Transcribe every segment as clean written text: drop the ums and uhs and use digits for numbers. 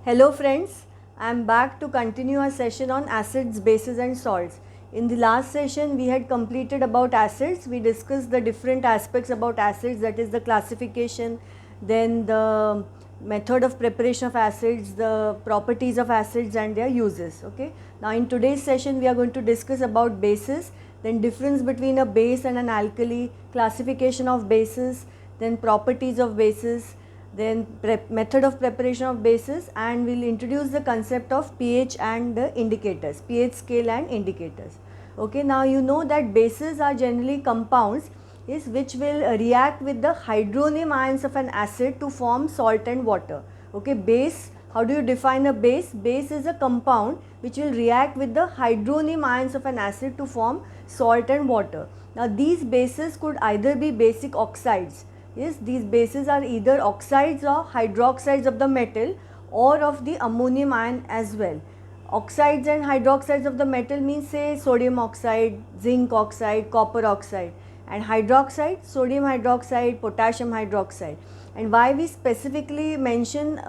Hello friends, I am back to continue our session on acids, bases and salts. In the last session we had completed about acids. We discussed the different aspects about acids, that is the classification, then the method of preparation of acids, the properties of acids and their uses. Okay. Now in today's session we are going to discuss about bases, then difference between a base and an alkali, classification of bases, then properties of bases, then method of preparation of bases, and we will introduce the concept of pH and the indicators, pH scale and indicators. Okay, now you know that bases are generally compounds which will react with the hydronium ions of an acid to form salt and water. Okay, base, how do you define a base? Base is a compound which will react with the hydronium ions of an acid to form salt and water. Now these bases could either be basic oxides. Yes, these bases are either oxides or hydroxides of the metal or of the ammonium ion as well. Oxides and hydroxides of the metal means, say, sodium oxide, zinc oxide, copper oxide, and hydroxide, sodium hydroxide, potassium hydroxide. And why we specifically mention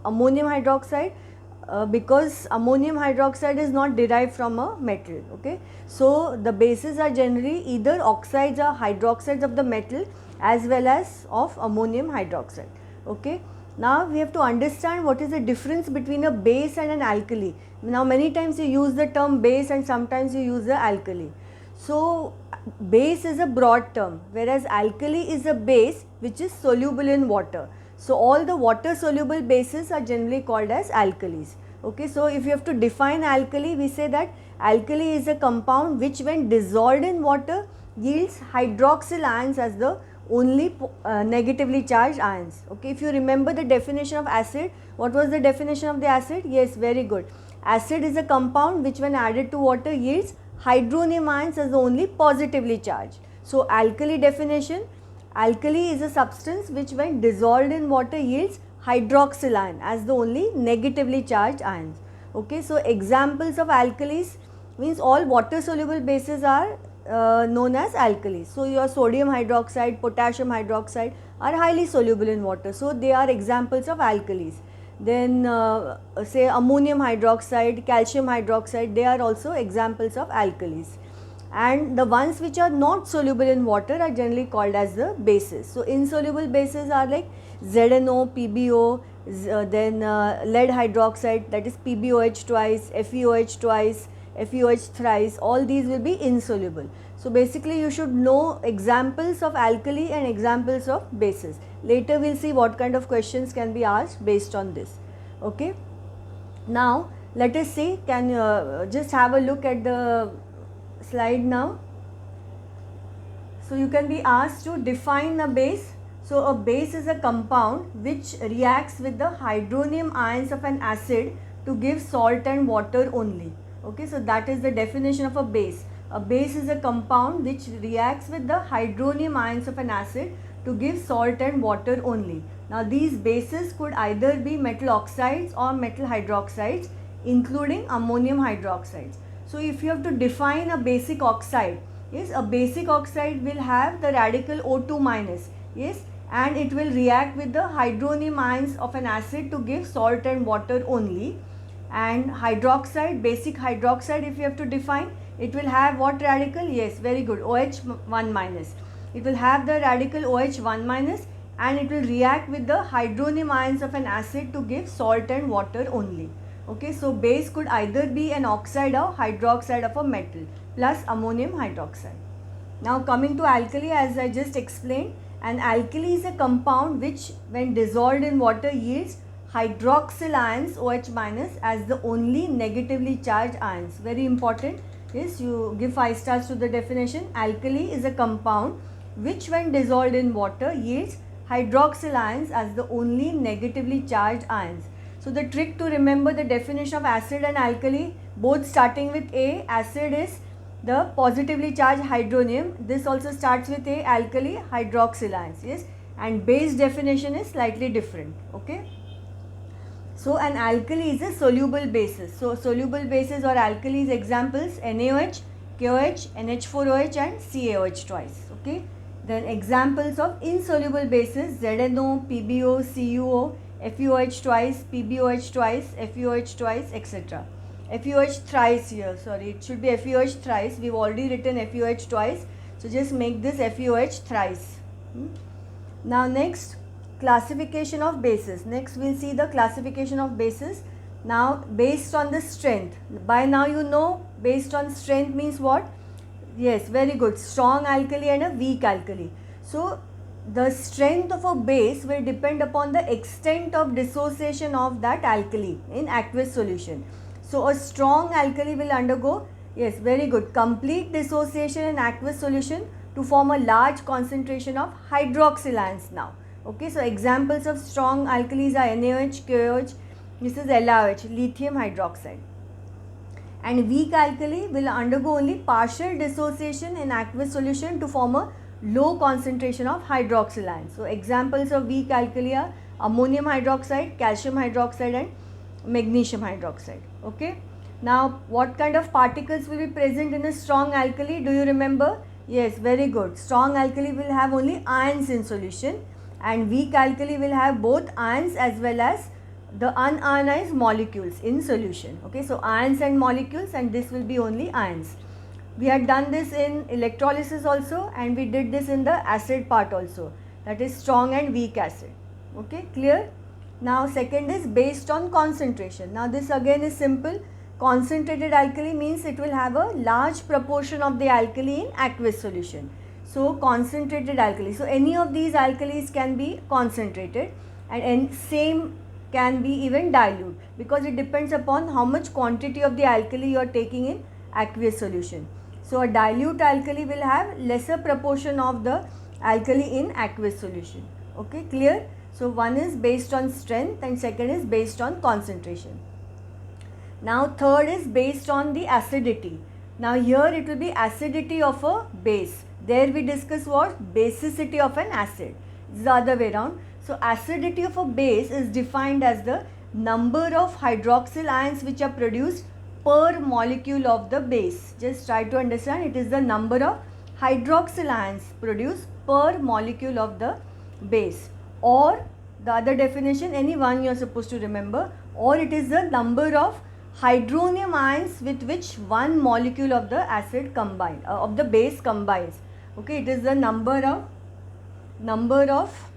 ammonium hydroxide? Because ammonium hydroxide is not derived from a metal. Okay, so the bases are generally either oxides or hydroxides of the metal as well as of ammonium hydroxide. Okay, now we have to understand what is the difference between a base and an alkali. Now many times you use the term base and sometimes you use the alkali. So base is a broad term, whereas alkali is a base which is soluble in water. So all the water soluble bases are generally called as alkalis. Okay, so if you have to define alkali, we say that alkali is a compound which when dissolved in water yields hydroxyl ions as the only negatively charged ions. Okay, if you remember the definition of acid, what was the definition of the acid? Yes, very good. Acid is a compound which when added to water yields hydronium ions as the only positively charged. So alkali definition, alkali is a substance which when dissolved in water yields hydroxyl ion as the only negatively charged ions. Okay, so examples of alkalis means all water soluble bases are known as alkalis. So your sodium hydroxide, potassium hydroxide are highly soluble in water. So they are examples of alkalis. Then say ammonium hydroxide, calcium hydroxide, they are also examples of alkalis. And the ones which are not soluble in water are generally called as the bases. So insoluble bases are like ZNO, PbO, then lead hydroxide, that is PbOH twice, FeOH twice, FeOH thrice, all these will be insoluble. So basically you should know examples of alkali and examples of bases. Later we will see what kind of questions can be asked based on this. Okay. Now let us see, can just have a look at the slide now. So you can be asked to define a base. So a base is a compound which reacts with the hydronium ions of an acid to give salt and water only. Okay, so that is the definition of a base. A base is a compound which reacts with the hydronium ions of an acid to give salt and water only. Now these bases could either be metal oxides or metal hydroxides, including ammonium hydroxides. So if you have to define a basic oxide, yes, a basic oxide will have the radical O2 minus, yes, and it will react with the hydronium ions of an acid to give salt and water only. And hydroxide, basic hydroxide, if you have to define, it will have what radical? Yes, very good, OH1 minus. It will have the radical OH1 minus and it will react with the hydronium ions of an acid to give salt and water only. Okay, so base could either be an oxide or hydroxide of a metal plus ammonium hydroxide. Now coming to alkali, as I just explained, an alkali is a compound which when dissolved in water yields hydroxyl ions OH minus as the only negatively charged ions. Very important is you give 5 stars to the definition. Alkali is a compound which when dissolved in water yields hydroxyl ions as the only negatively charged ions. So the trick to remember the definition of acid and alkali, both starting with A, acid is the positively charged hydronium. This also starts with A, alkali, hydroxyl ions, yes, and base definition is slightly different. Okay. So an alkali is a soluble basis. So soluble bases or alkalis examples NaOH, KOH, NH4OH and CaOH twice. Okay. Then examples of insoluble bases ZNO, PbO, CuO, FeOH twice, PbOH twice, FeOH twice, etc. FeOH thrice here, sorry, it should be FeOH thrice. We've already written FeOH twice, so just make this FeOH thrice. Now next, classification of bases. Next we'll see the classification of bases. Now based on the strength. By now you know based on strength means what? Yes, very good. Strong alkali and a weak alkali. So the strength of a base will depend upon the extent of dissociation of that alkali in aqueous solution. So a strong alkali will undergo, yes, very good, complete dissociation in aqueous solution to form a large concentration of hydroxyl ions now. Okay, so examples of strong alkalis are NaOH, KOH, this is LiOH, lithium hydroxide. And weak alkali will undergo only partial dissociation in aqueous solution to form a low concentration of hydroxyl ions. So examples of weak alkali are ammonium hydroxide, calcium hydroxide and magnesium hydroxide. Okay. Now what kind of particles will be present in a strong alkali? Do you remember? Yes, very good. Strong alkali will have only ions in solution and weak alkali will have both ions as well as the unionized molecules in solution. Okay, so ions and molecules, and this will be only ions. We had done this in electrolysis also, and we did this in the acid part also, that is strong and weak acid. Okay, clear? Now second is based on concentration. Now this again is simple. Concentrated alkali means it will have a large proportion of the alkali in aqueous solution. So concentrated alkali. So any of these alkalis can be concentrated, and same can be even dilute, because it depends upon how much quantity of the alkali you are taking in aqueous solution. So a dilute alkali will have lesser proportion of the alkali in aqueous solution. Okay, clear? So one is based on strength and second is based on concentration. Now third is based on the acidity. Now here it will be acidity of a base. There we discuss what? Basicity of an acid. This is the other way around. So acidity of a base is defined as the number of hydroxyl ions which are produced per molecule of the base. Just try to understand, it is the number of hydroxyl ions produced per molecule of the base, or the other definition, any one you are supposed to remember, or it is the number of hydronium ions with which one molecule of the acid of the base combines. Okay, it is the number of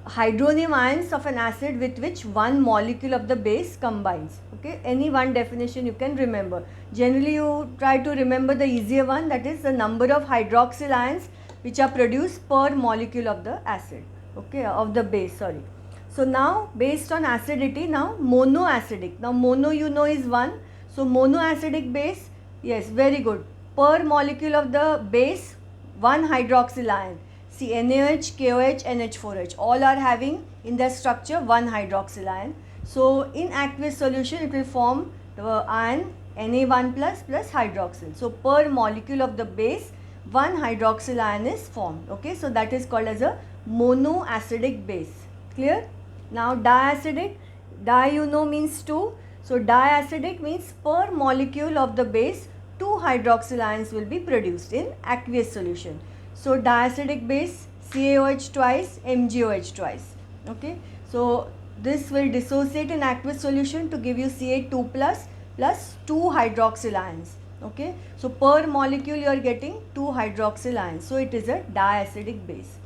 hydronium ions of an acid with which one molecule of the base combines. Okay, any one definition you can remember. Generally you try to remember the easier one, that is the number of hydroxyl ions which are produced per molecule of the acid. Okay, of the base, sorry. So now based on acidity, now monoacidic. Now mono you know is 1. So monoacidic base, yes, very good. Per molecule of the base, 1 hydroxyl ion. See, NaOH, KOH, NH4H, all are having in their structure 1 hydroxyl ion. So in aqueous solution it will form the ion Na1 plus hydroxyl. So per molecule of the base 1 hydroxyl ion is formed. Okay, so that is called as a monoacidic base. Clear? Now diacidic, di you know means 2. So diacidic means per molecule of the base 2 hydroxyl ions will be produced in aqueous solution. So diacidic base, CaOH twice, MgOH twice. Okay, so this will dissociate in aqueous solution to give you Ca2 plus 2 hydroxyl ions. Okay, so per molecule you are getting 2 hydroxyl ions. So it is a diacidic base.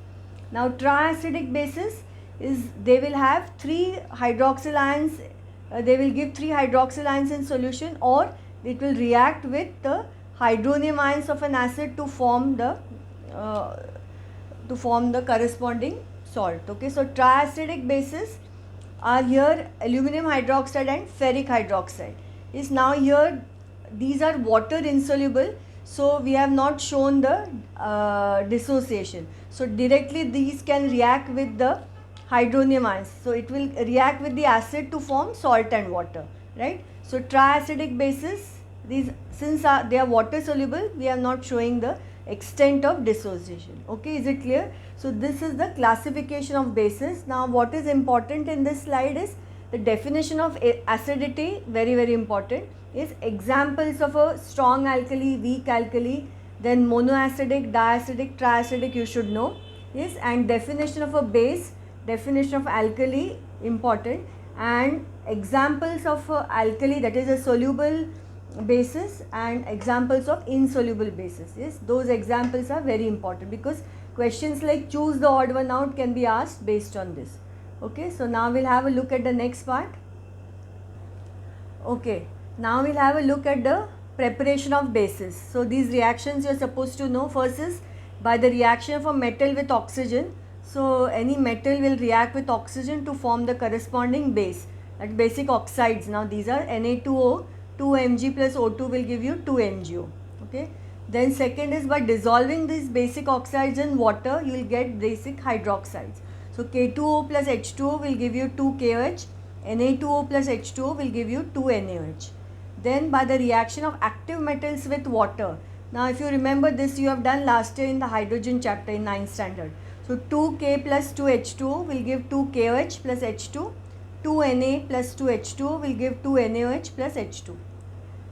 Now triacidic bases is, they will have 3 hydroxyl ions. They will give 3 hydroxyl ions in solution, or it will react with the hydronium ions of an acid to form the corresponding salt. Okay, so triacidic bases are here aluminum hydroxide and ferric hydroxide. Is now here these are water insoluble, so we have not shown the dissociation. So directly these can react with the hydronium ions. So it will react with the acid to form salt and water, right? So triacidic bases, these since they are water soluble, we are not showing the extent of dissociation. Okay, is it clear? So this is the classification of bases. Now what is important in this slide is the definition of acidity, very important, is examples of a strong alkali, weak alkali, then monoacidic, diacidic, triacidic you should know. Yes, and definition of a base, definition of alkali important, and examples of alkali, that is a soluble basis, and examples of insoluble basis. Yes, those examples are very important because questions like choose the odd one out can be asked based on this. Okay, so now we'll have a look at the next part. Okay, now we'll have a look at the preparation of bases. So these reactions you're supposed to know. First is by the reaction of a metal with oxygen. So any metal will react with oxygen to form the corresponding base, that basic oxides. Now these are Na2O, 2Mg plus O2 will give you 2MgO. Okay. Then second is by dissolving these basic oxides in water, you will get basic hydroxides. So K2O plus H2O will give you 2KOH, Na2O plus H2O will give you 2NaOH. Then by the reaction of active metals with water. Now if you remember this, you have done last year in the hydrogen chapter in 9th standard. So 2K plus 2H2O will give 2KOH plus H2, 2Na plus 2H2O will give 2NaOH plus H2.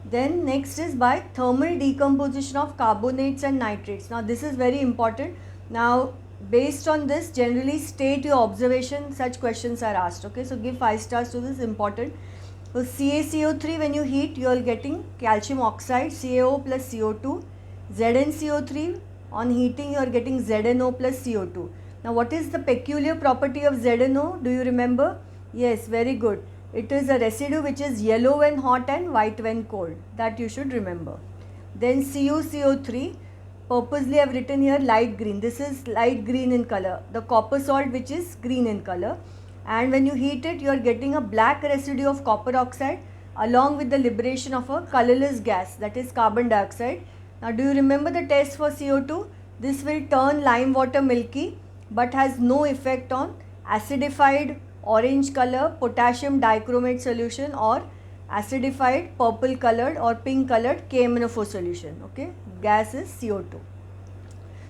Then next is by thermal decomposition of carbonates and nitrates. Now this is very important. Now based on this, generally state your observation, such questions are asked. Okay, so give 5 stars to this, important. So CaCO3, when you heat, you are getting calcium oxide, CaO plus CO2. ZnCO3, on heating you are getting ZnO plus CO2. Now what is the peculiar property of ZnO? Do you remember? Yes, very good. It is a residue which is yellow when hot and white when cold. That you should remember. Then CuCO3, purposely I have written here light green. This is light green in color. The copper salt which is green in color. And when you heat it, you are getting a black residue of copper oxide along with the liberation of a colorless gas, that is carbon dioxide. Now do you remember the test for CO2? This will turn lime water milky but has no effect on acidified orange color potassium dichromate solution or acidified purple colored or pink colored KMNO4 solution. Okay, gas is CO2.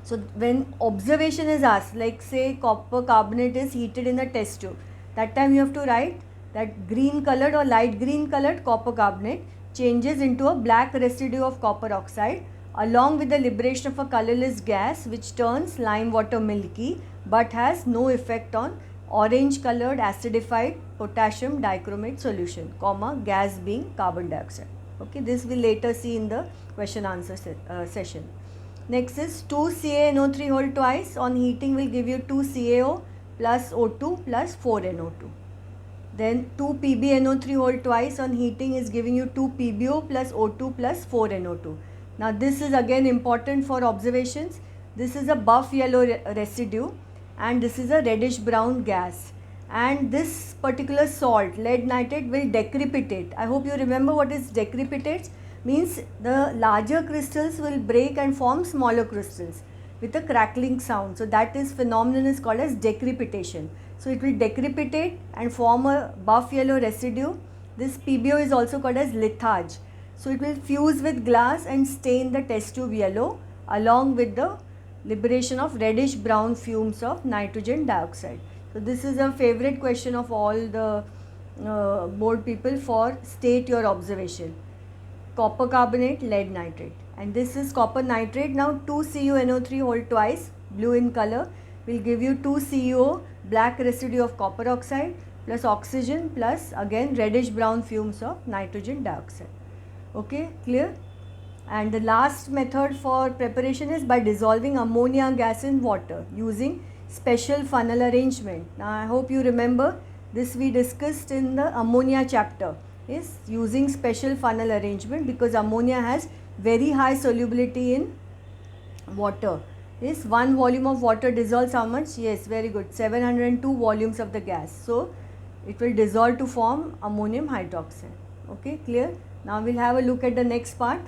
So when observation is asked, like say copper carbonate is heated in a test tube, that time you have to write that green colored or light green colored copper carbonate changes into a black residue of copper oxide along with the liberation of a colorless gas which turns lime water milky but has no effect on orange colored acidified potassium dichromate solution, comma, gas being carbon dioxide. Okay, this we'll later see in the question answer session. Next is 2CaNO3 whole twice on heating will give you 2CaO plus O2 plus 4NO2. Then 2PbNO3 whole twice on heating is giving you 2PbO plus O2 plus 4NO2. Now this is again important for observations. This is a buff yellow residue and this is a reddish brown gas. And this particular salt, lead nitrate, will decrepitate. I hope you remember what is decrepitates. Means the larger crystals will break and form smaller crystals with a crackling sound. So that is phenomenon is called as decrepitation. So it will decrepitate and form a buff yellow residue. This PbO is also called as litharge. So it will fuse with glass and stain the test tube yellow along with the liberation of reddish brown fumes of nitrogen dioxide. So this is a favorite question of all the board people for state your observation. Copper carbonate, lead nitrate, and this is copper nitrate. Now 2CuNO3 whole twice, blue in color, will give you 2CuO, black residue of copper oxide plus oxygen plus again reddish brown fumes of nitrogen dioxide. Okay, clear? And the last method for preparation is by dissolving ammonia gas in water using special funnel arrangement. Now I hope you remember this, we discussed in the ammonia chapter, is using special funnel arrangement because ammonia has very high solubility in water. Is 1 volume of water dissolves how much? Yes, very good, 702 volumes of the gas. So it will dissolve to form ammonium hydroxide. Okay, clear? Now we'll have a look at the next part.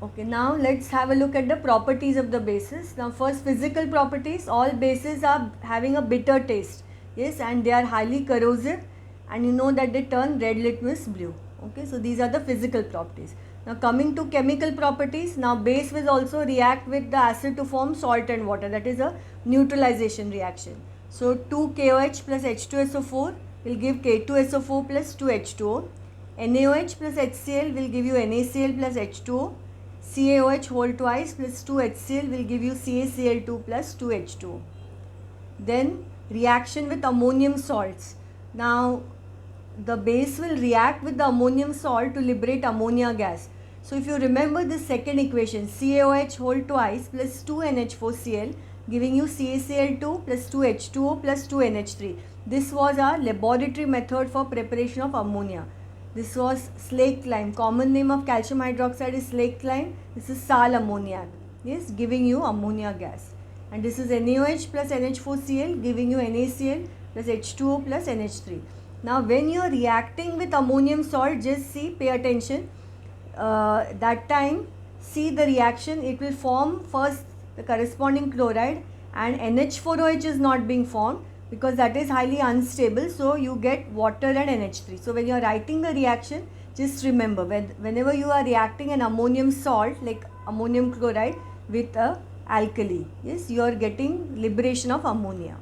Okay, now let's have a look at the properties of the bases. Now first, physical properties. All bases are having a bitter taste. Yes, and they are highly corrosive, and you know that they turn red litmus blue. Okay, so these are the physical properties. Now coming to chemical properties, now base will also react with the acid to form salt and water, that is a neutralization reaction. So 2KOH plus H2SO4 will give K2SO4 plus 2H2O. NaOH plus HCl will give you NaCl plus H2O. CaOH whole twice plus 2 HCl will give you CaCl2 plus 2 H2O. Then reaction with ammonium salts. Now the base will react with the ammonium salt to liberate ammonia gas. So if you remember this second equation, CaOH whole twice plus 2 NH4Cl giving you CaCl2 plus 2 H2O plus 2 NH3. This was our laboratory method for preparation of ammonia. This was slaked lime. Common name of calcium hydroxide is slaked lime. This is sal ammoniac. Yes, giving you ammonia gas. And this is NaOH plus NH4Cl giving you NaCl plus H2O plus NH3. Now when you are reacting with ammonium salt, just see, pay attention. That time, see the reaction, it will form first the corresponding chloride, and NH4OH is not being formed because that is highly unstable, so you get water and NH3. So when you are writing the reaction, just remember, whenever you are reacting an ammonium salt like ammonium chloride with a alkali, yes, you are getting liberation of ammonia.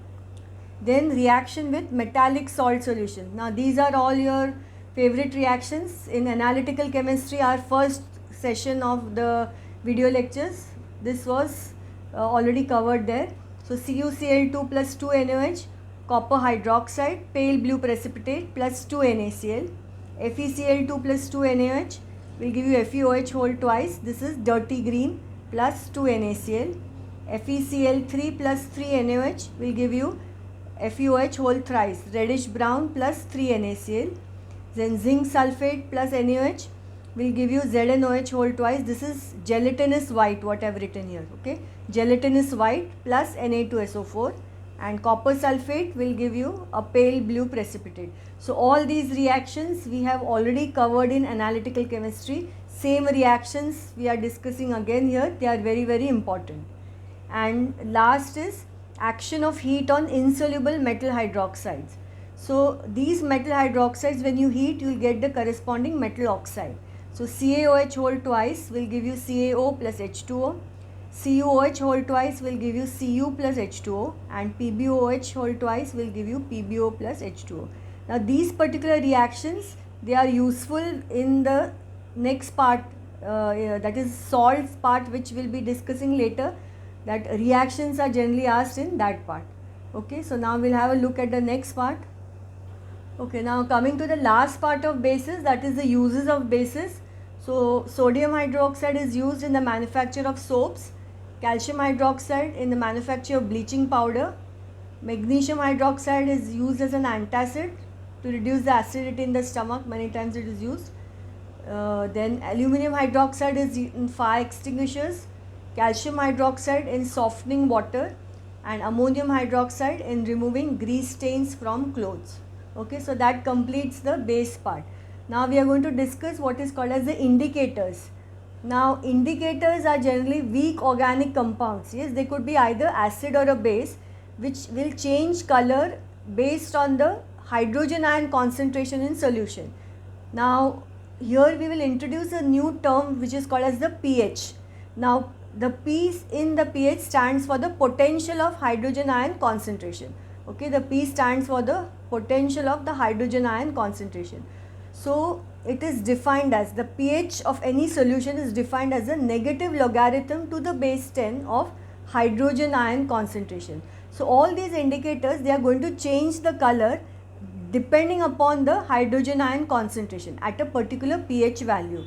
Then reaction with metallic salt solution. Now these are all your favorite reactions in analytical chemistry. Our first session of the video lectures, this was already covered there. So CuCl2 plus 2 NaOH, copper hydroxide, pale blue precipitate plus 2 NaCl. FeCl2 plus 2 NaOH will give you FeOH whole twice. This is dirty green plus 2 NaCl. FeCl3 plus 3 NaOH will give you FeOH whole thrice, reddish brown plus 3 NaCl. Then zinc sulfate plus NaOH will give you ZnOH whole twice. This is gelatinous white, what I have written here. Okay, gelatinous white plus Na2SO4, and copper sulfate will give you a pale blue precipitate. So all these reactions we have already covered in analytical chemistry. Same reactions we are discussing again here. They are very, very important. And last is action of heat on insoluble metal hydroxides. So these metal hydroxides, when you heat, you will get the corresponding metal oxide. So CaOH whole twice will give you CaO plus H2O. CuOH whole twice will give you Cu plus H2O, and PbOH whole twice will give you PbO plus H2O. Now these particular reactions, they are useful in the next part, that is salts part, which we will be discussing later. That reactions are generally asked in that part. Okay, so now we will have a look at the next part. Okay, now coming to the last part of bases, that is the uses of bases. So sodium hydroxide is used in the manufacture of soaps, calcium hydroxide in the manufacture of bleaching powder, magnesium hydroxide is used as an antacid to reduce the acidity in the stomach, many times it is used. Then aluminum hydroxide is in fire extinguishers, calcium hydroxide in softening water, and ammonium hydroxide in removing grease stains from clothes. Okay, so that completes the base part. Now we are going to discuss what is called as the indicators. Now indicators are generally weak organic compounds. Yes, they could be either acid or a base, which will change color based on the hydrogen ion concentration in solution. Now here we will introduce a new term which is called as the pH. Now the P in the pH stands for the potential of hydrogen ion concentration. Okay, the P stands for the potential of the hydrogen ion concentration. So it is defined as, the pH of any solution is defined as a negative logarithm to the base 10 of hydrogen ion concentration. So all these indicators, they are going to change the color depending upon the hydrogen ion concentration at a particular pH value.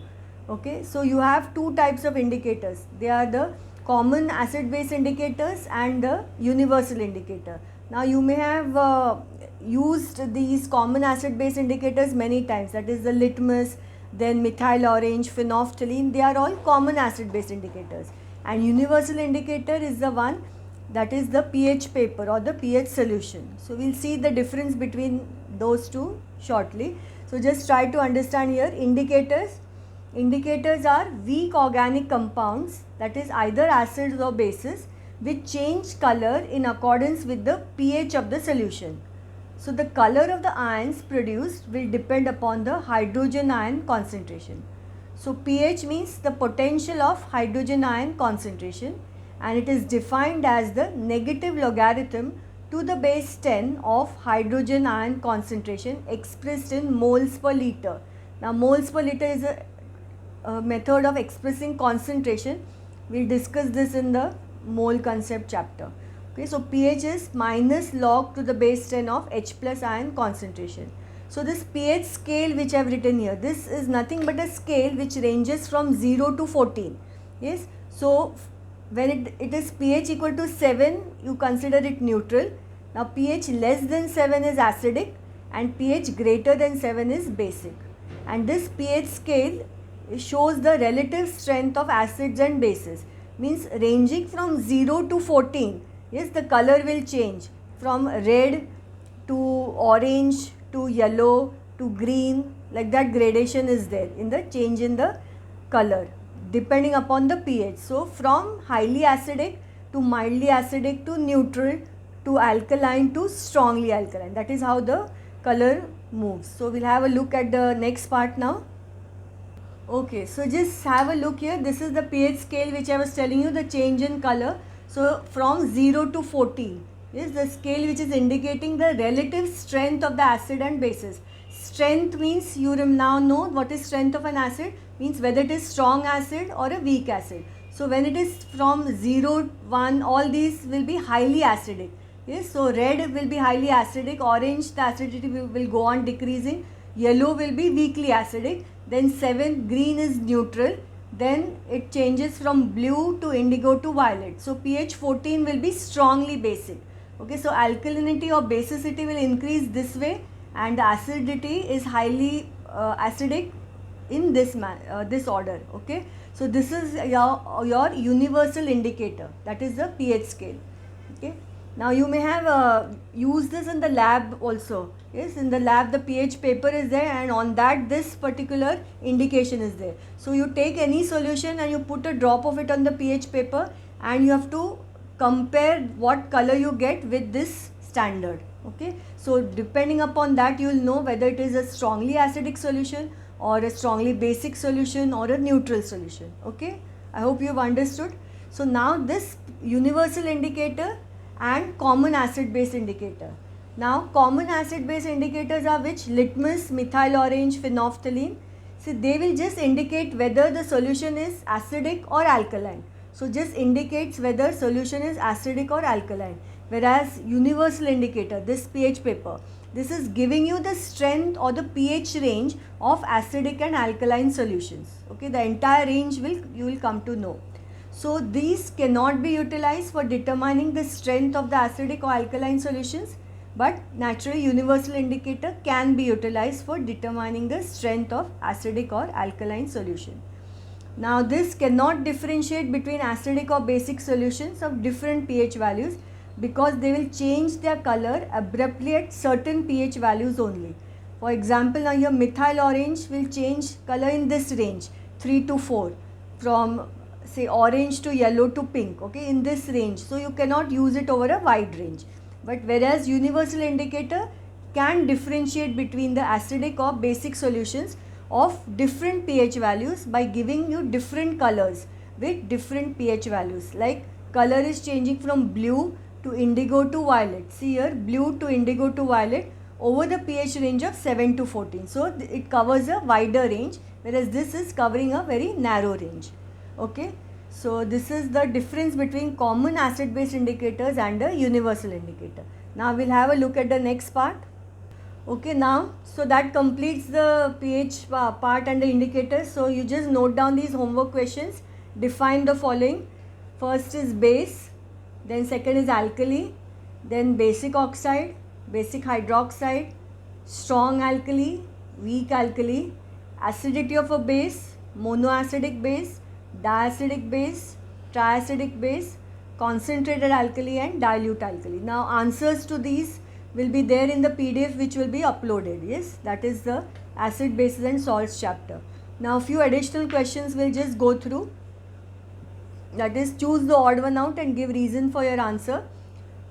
Okay, so you have two types of indicators. They are the common acid base indicators and the universal indicator. Now you may have used these common acid base indicators many times, that is the litmus, then methyl orange, phenolphthalein, they are all common acid base indicators. And universal indicator is the one that is the pH paper or the pH solution. So we will see the difference between those two shortly. So just try to understand here. Indicators are weak organic compounds, that is either acids or bases, which change color in accordance with the pH of the solution. So the color of the ions produced will depend upon the hydrogen ion concentration. So pH means the potential of hydrogen ion concentration, and it is defined as the negative logarithm to the base 10 of hydrogen ion concentration expressed in moles per liter. Now moles per liter is method of expressing concentration. We'll discuss this in the mole concept chapter. Okay, so pH is minus log to the base 10 of H plus ion concentration. So this pH scale which I have written here, this is nothing but a scale which ranges from 0 to 14. Yes, so when it is pH equal to 7, you consider it neutral. Now pH less than 7 is acidic and pH greater than 7 is basic. And this pH scale shows the relative strength of acids and bases, means ranging from 0 to 14. Yes, the color will change from red to orange to yellow to green, like that gradation is there in the change in the color depending upon the pH. So from highly acidic to mildly acidic to neutral to alkaline to strongly alkaline, that is how the color moves. So we'll have a look at the next part now. Okay, so just have a look here. This is the pH scale which I was telling you, the change in color. So from 0 to 14 is the scale which is indicating the relative strength of the acid and bases. Strength means you now know what is strength of an acid, means whether it is strong acid or a weak acid. So when it is from 0, 1, all these will be highly acidic. Yes, so red will be highly acidic, orange the acidity will go on decreasing, yellow will be weakly acidic, then 7 green is neutral, then it changes from blue to indigo to violet. So pH 14 will be strongly basic. Okay, so alkalinity or basicity will increase this way and the acidity is highly acidic in this this order. Okay, so this is your universal indicator, that is the pH scale. Okay, now you may have used this in the lab also. Yes, in the lab the pH paper is there and on that this particular indication is there. So you take any solution and you put a drop of it on the pH paper and you have to compare what color you get with this standard. Okay, so depending upon that you will know whether it is a strongly acidic solution or a strongly basic solution or a neutral solution. Okay, I hope you have understood. So now this universal indicator and common acid base indicator. Now common acid base indicators are which? Litmus, methyl orange, phenolphthalein. So they will just indicate whether the solution is acidic or alkaline. So just indicates whether solution is acidic or alkaline. Whereas universal indicator, this pH paper, this is giving you the strength or the pH range of acidic and alkaline solutions. Okay, the entire range you will come to know. So these cannot be utilized for determining the strength of the acidic or alkaline solutions, but naturally universal indicator can be utilized for determining the strength of acidic or alkaline solution. Now this cannot differentiate between acidic or basic solutions of different pH values because they will change their color abruptly at certain pH values only. For example, now your methyl orange will change color in this range 3 to 4, from say orange to yellow to pink, okay, in this range. So you cannot use it over a wide range. But whereas universal indicator can differentiate between the acidic or basic solutions of different pH values by giving you different colors with different pH values. Like color is changing from blue to indigo to violet. See here, blue to indigo to violet over the pH range of 7 to 14. So it covers a wider range, whereas this is covering a very narrow range. Okay, so this is the difference between common acid base indicators and a universal indicator. Now we'll have a look at the next part. Okay, now so that completes the pH part and the indicators. So you just note down these homework questions. Define the following. First is base, then second is alkali, then basic oxide, basic hydroxide, strong alkali, weak alkali, acidity of a base, monoacidic base, diacidic base, triacidic base, concentrated alkali and dilute alkali. Now answers to these will be there in the PDF which will be uploaded. Yes, that is the acid bases and salts chapter. Now few additional questions we'll just go through. That is, choose the odd one out and give reason for your answer.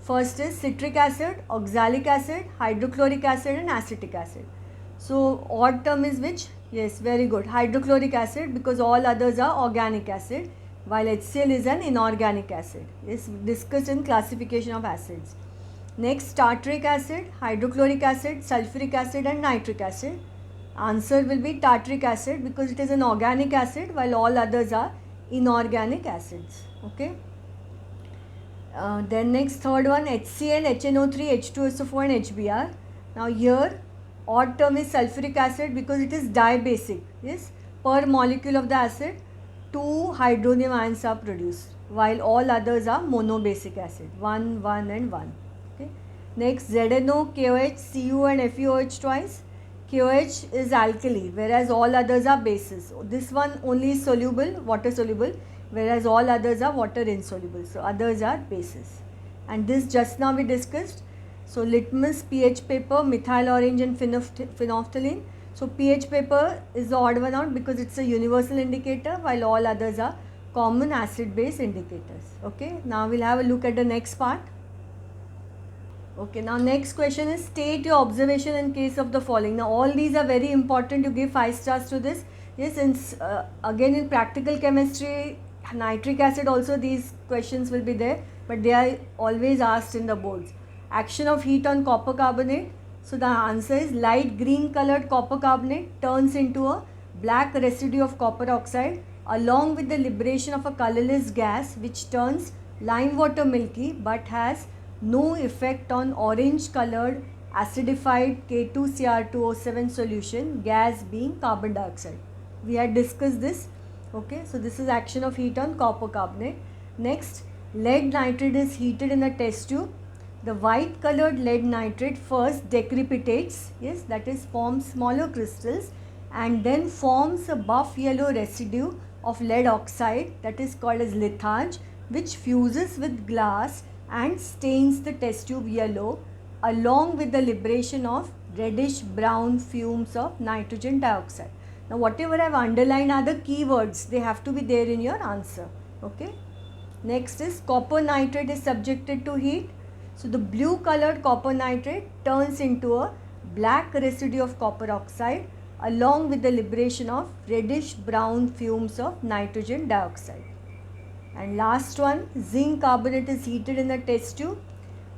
First is citric acid, oxalic acid, hydrochloric acid and acetic acid. So odd term is which? Yes, very good. Hydrochloric acid, because all others are organic acid, while HCl is an inorganic acid. Is discussed in classification of acids. Next, tartaric acid, hydrochloric acid, sulfuric acid and nitric acid. Answer will be tartaric acid because it is an organic acid while all others are inorganic acids. Okay. Then next third one, HCl, HNO3, H2SO4 and HBr. Now here odd term is sulfuric acid because it is dibasic. Yes, per molecule of the acid 2 hydronium ions are produced while all others are monobasic acid, 1, 1 and 1. Okay. Next ZNO, KOH, Cu and FeOH twice. KOH is alkali whereas all others are bases. This one only is soluble, water soluble, whereas all others are water insoluble. So others are bases. And this just now we discussed. So litmus, pH paper, methyl orange and phenolphthalein. So pH paper is the odd one out because it's a universal indicator while all others are common acid base indicators. Okay. Now we'll have a look at the next part. Okay, now next question is state your observation in case of the following. Now all these are very important, you give 5 stars to this. Yes, since again in practical chemistry, nitric acid also these questions will be there, but they are always asked in the boards. Action of heat on copper carbonate. So the answer is light green colored copper carbonate turns into a black residue of copper oxide along with the liberation of a colorless gas which turns lime water milky but has no effect on orange colored acidified K2Cr2O7 solution, gas being carbon dioxide. We had discussed this. Okay, so this is action of heat on copper carbonate. Next, lead nitrate is heated in a test tube. The white colored lead nitrate first decrepitates, yes, that is forms smaller crystals and then forms a buff yellow residue of lead oxide that is called as litharge, which fuses with glass and stains the test tube yellow along with the liberation of reddish brown fumes of nitrogen dioxide. Now whatever I have underlined are the keywords, they have to be there in your answer. Okay. Next is copper nitrate is subjected to heat. So the blue colored copper nitrate turns into a black residue of copper oxide along with the liberation of reddish brown fumes of nitrogen dioxide. And last one, zinc carbonate is heated in a test tube.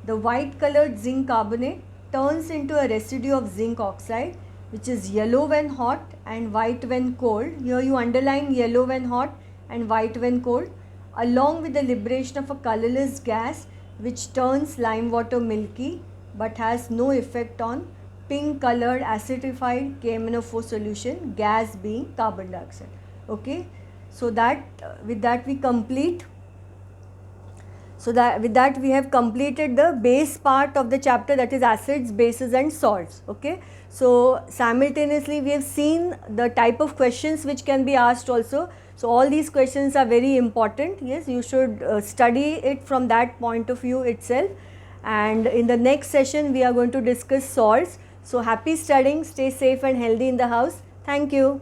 The white colored zinc carbonate turns into a residue of zinc oxide which is yellow when hot and white when cold. Here you underline yellow when hot and white when cold along with the liberation of a colorless gas which turns lime water milky but has no effect on pink colored acidified KMnO4 solution, gas being carbon dioxide. Okay. So that with that we complete. So that with that we have completed the base part of the chapter, that is acids, bases and salts. Okay. So simultaneously we have seen the type of questions which can be asked also. So all these questions are very important. Yes, you should study it from that point of view itself. And in the next session we are going to discuss salts. So happy studying, stay safe and healthy in the house. Thank you.